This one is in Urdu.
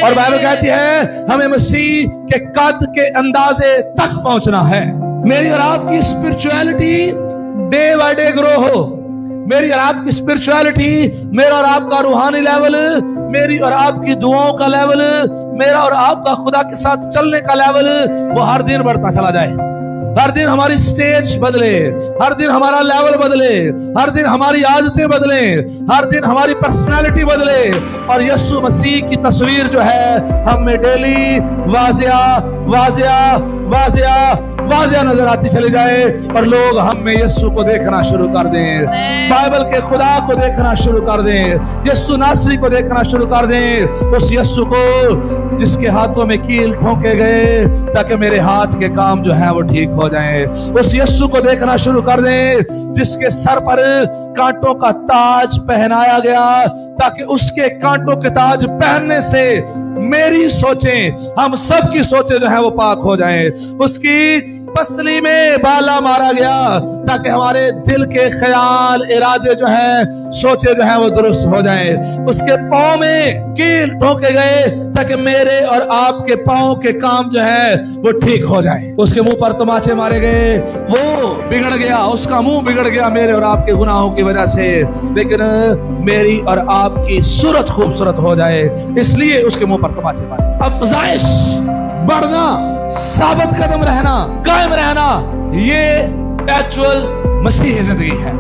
اور بائبل کہتی ہے ہمیں مسیح کے قد کے اندازے تک پہنچنا ہے. میری اور آپ کی اسپرچویلٹی ڈے بائی ڈے گرو ہو. میری اور آپ کی اسپرچویلٹی، میرا اور آپ کا روحانی لیول، میری اور آپ کی دعاؤں کا لیول، میرا اور آپ کا خدا کے ساتھ چلنے کا لیول، وہ ہر دن بڑھتا چلا جائے. ہر دن ہماری سٹیج بدلے، ہر دن ہمارا لیول بدلے، ہر دن ہماری عادتیں بدلیں، ہر دن ہماری پرسنالٹی بدلے، اور یسوع مسیح کی تصویر جو ہے ہم میں ڈیلی واضح نظر آتی چلی جائے، اور لوگ ہم میں یسوع کو دیکھنا شروع کر دیں، بائبل کے خدا کو دیکھنا شروع کر دیں، یسوع ناصری کو دیکھنا شروع کر دیں، اس یسوع کو جس کے ہاتھوں میں کیل ٹھونکے گئے تاکہ میرے ہاتھ کے کام جو ہیں وہ ٹھیک ہو جائیں. اس یسوع کو دیکھنا شروع کر دیں جس کے سر پر کانٹوں کا تاج پہنایا گیا تاکہ اس کے کانٹوں کے تاج پہننے سے میری سوچیں، ہم سب کی سوچیں جو ہیں وہ پاک ہو جائیں. اس کی پسلی میں بالا مارا گیا تاکہ ہمارے دل کے خیال، ارادے جو ہیں، سوچیں جو ہیں وہ درست ہو جائیں. اس کے پاؤں میں کیل ٹھوکے گئے تاکہ میرے اور آپ کے پاؤں کے کام جو ہیں وہ ٹھیک ہو جائیں. اس کے منہ پر تماچے مارے گئے، وہ بگڑ گیا، اس کا منہ بگڑ گیا میرے اور آپ کے گناہوں کی وجہ سے، لیکن میری اور آپ کی صورت خوبصورت ہو جائے اس لیے اس کے منہ پر تماچے مارے. افزائش، بڑھنا، ثابت قدم رہنا، قائم رہنا، یہ ایکچوئل مسیحی زندگی ہے.